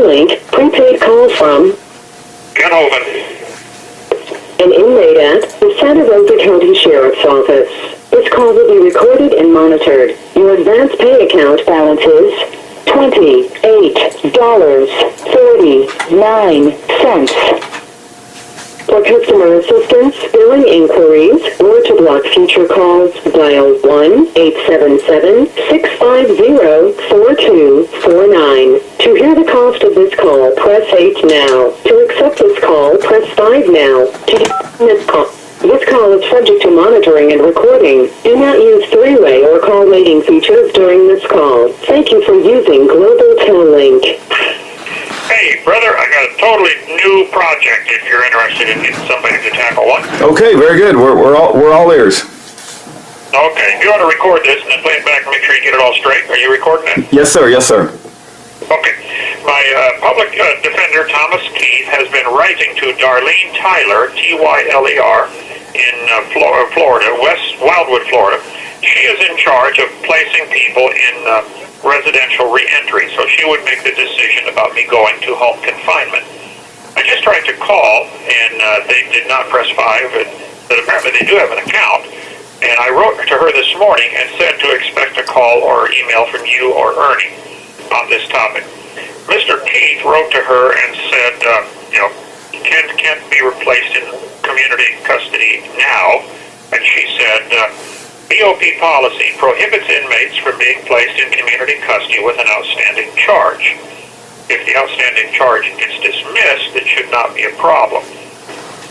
Tellink, prepaid call from Ken Hovind. an inmate at the Santa Rosa County Sheriff's Office. This call will be recorded and monitored. Your advance pay account balance is $28.49. For customer assistance, billing inquiries, or to block future calls, dial 1-877-650-4249. To hear the cost of this call, press 8 now. To accept this call, press 5 now. This call is subject to monitoring and recording. Do not use three-way or call waiting features during this call. Thank you for using Global Tellink. Hey, brother, I got a totally new project if you're interested in getting somebody to tackle one. Okay, very good. We're all ears. Okay, if you want to record this and then play it back and make sure you get it all straight, are you recording it? Yes, sir. Yes, sir. Okay. My public defender, Thomas Keith, has been writing to Darlene Tyler, Tyler, in Florida, Wildwood, Florida. She is in charge of placing people in residential reentry, so she would make the decision about me going to home confinement. I just tried to call, and they did not press 5, but apparently they do have an account. And I wrote to her this morning and said to expect a call or email from you or Ernie on this topic. Mr. Keith wrote to her and said, can't be replaced in community custody now. And she said, BOP policy prohibits inmates from being placed in community custody with an outstanding charge. If the outstanding charge gets dismissed, it should not be a problem.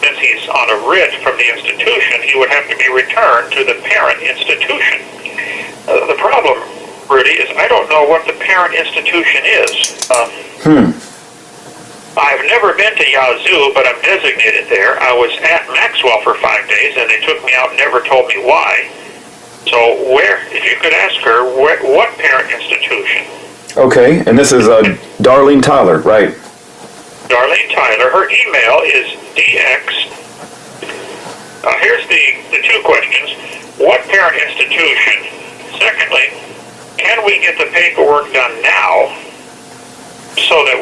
Since he's on a writ from the institution, he would have to be returned to the parent institution. The problem, Rudy, is I don't know what the parent institution is. I've never been to Yazoo, but I'm designated there. I was at Maxwell for 5 days, and they took me out and never told me why. So if you could ask her, what parent institution? Okay, and this is Darlene Tyler, right? Darlene Tyler. Her email is DX. Here's the two questions. What parent institution? Secondly, can we get the paperwork done now so that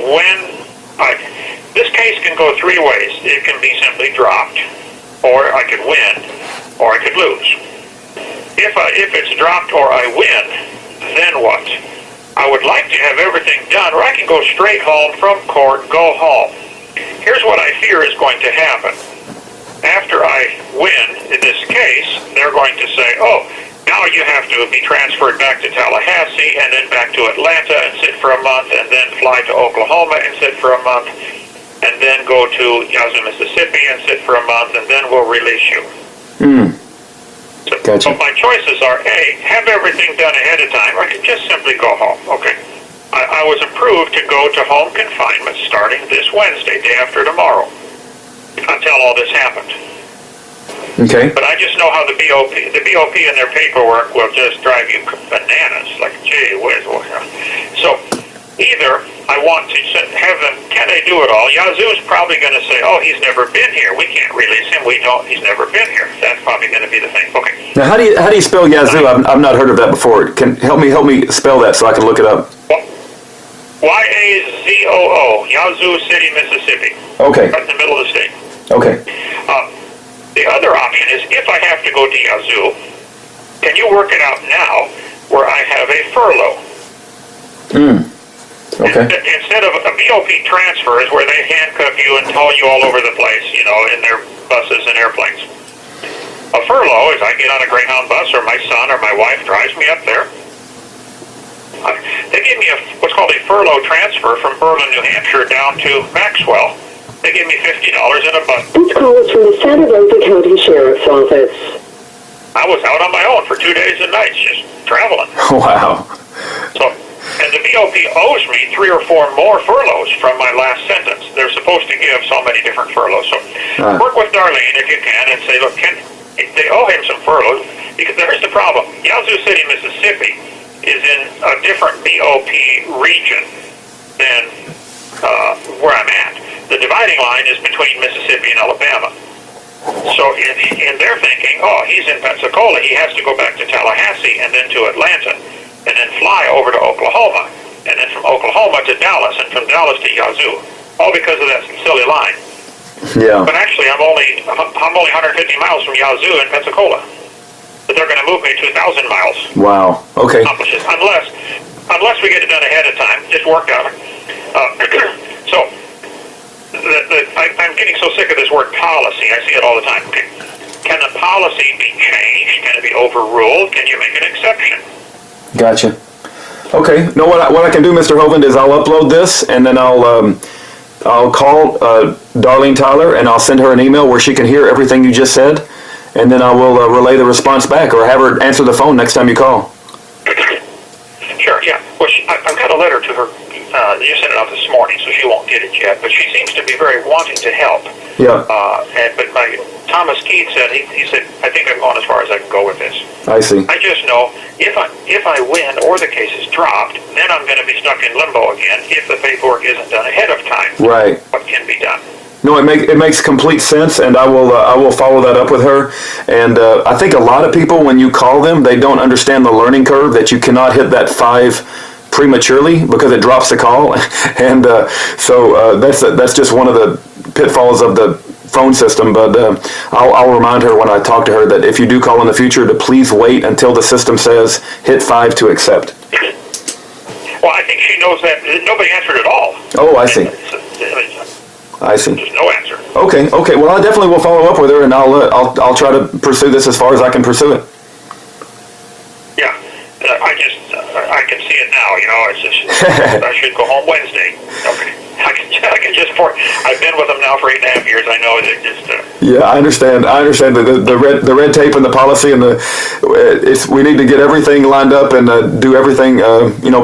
this case can go 3 ways. It can be simply dropped, or I could win, or I could lose. If it's dropped or I win, then what? I would like to have everything done where I can go straight home from court, go home. Here's what I fear is going to happen. After I win in this case, they're going to say, oh, now you have to be transferred back to Tallahassee and then back to Atlanta and sit for a month and then fly to Oklahoma and sit for a month and then go to Yazoo, Mississippi and sit for a month and then we'll release you. Gotcha. So my choices are, A, have everything done ahead of time, or I can just simply go home. Okay. I was approved to go to home confinement starting this Wednesday, day after tomorrow, until all this happened. Okay. But I just know how the BOP and their paperwork will just drive you bananas. Like, gee whiz. So either I want to have them, can they do it all? Yazoo's probably going to say, oh, he's never been here. We can't release him. He's never been here. That's probably going to be the thing. Okay. Now, how do you spell Yazoo? I've not heard of that before. Help me spell that so I can look it up. Y-A-Z-O-O, Yazoo City, Mississippi. Okay. Right in the middle of the state. Okay. The other option is, if I have to go to Yazoo, can you work it out now where I have a furlough? Okay. Instead of a BOP transfer is where they handcuff you and tow you all over the place, in their buses and airplanes. A furlough is I get on a Greyhound bus or my son or my wife drives me up there. They gave me what's called a furlough transfer from Berlin, New Hampshire down to Maxwell. They gave me $50 in a bus. This call is from the Santa Rosa County Sheriff's Office. I was out on my own for 2 days and nights just traveling. Wow. And the BOP owes me 3 or 4 more furloughs from my last sentence. They're supposed to give so many different furloughs. So work with Darlene if you can and say, look, they owe him some furloughs. Because there's the problem. Yazoo City, Mississippi is in a different BOP region than where I'm at. The dividing line is between Mississippi and Alabama. So in their thinking, oh, he's in Pensacola, he has to go back to Tallahassee and then to Atlanta and then fly over to Oklahoma. and then from Oklahoma to Dallas, and from Dallas to Yazoo, all because of that silly line. Yeah. But actually, I'm only 150 miles from Yazoo in Pensacola. But they're going to move me 2,000 miles. Wow. Okay. Accomplishes, unless we get it done ahead of time. Just worked out. So I'm getting so sick of this word policy. I see it all the time. Okay. Can the policy be changed? Can it be overruled? Can you make an exception? Gotcha. Okay. No, what I can do, Mr. Hovind, is I'll upload this, and then I'll call Darlene Tyler, and I'll send her an email where she can hear everything you just said, and then I will relay the response back, or have her answer the phone next time you call. Sure, yeah. Well, I've got a letter to her. You sent it out this morning, so she won't get it yet, but she seems to be very wanting to help. Yeah. But Thomas Keith said, he said, I think I'm going as far as I can go with this. I see. I just know if I win or the case is dropped, then I'm going to be stuck in limbo again if the paperwork isn't done ahead of time. Right. What can be done? No, it makes complete sense, and I will follow that up with her. And I think a lot of people, when you call them, they don't understand the learning curve, that you cannot hit that 5 prematurely because it drops the call. And so that's just one of the pitfalls of the phone system. But I'll remind her when I talk to her that if you do call in the future, to please wait until the system says hit 5 to accept. Well, I think she knows that nobody answered at all. Oh, I see. I see. There's no answer. Okay. Well, I definitely will follow up with her, and I'll try to pursue this as far as I can pursue it. Yeah, I can see it now. It's just I should go home Wednesday. Okay, I can just I've been with them now for 8.5 years. I know that just. Yeah, I understand. The red tape and the policy and we need to get everything lined up and do everything.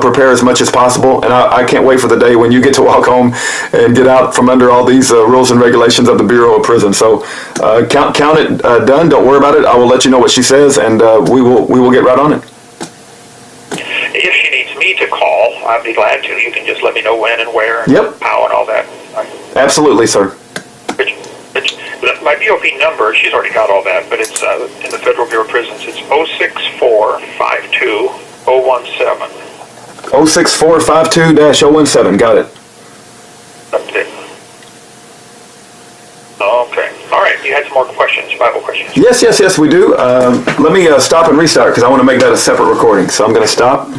Prepare as much as possible. And I can't wait for the day when you get to walk home and get out from under all these rules and regulations of the Bureau of Prisons. So count it done. Don't worry about it. I will let you know what she says, and we will get right on it. If she needs me to call, I'd be glad to. You can just let me know when and where and Yep. how and all that. Absolutely, sir. My BOP number, she's already got all that, but it's in the Federal Bureau of Prisons. It's 06452-017. 06452-017. Got it. That's it. Okay. All right. You had some more questions, Bible questions. Yes, we do. Let me stop and restart because I want to make that a separate recording. So I'm going to stop.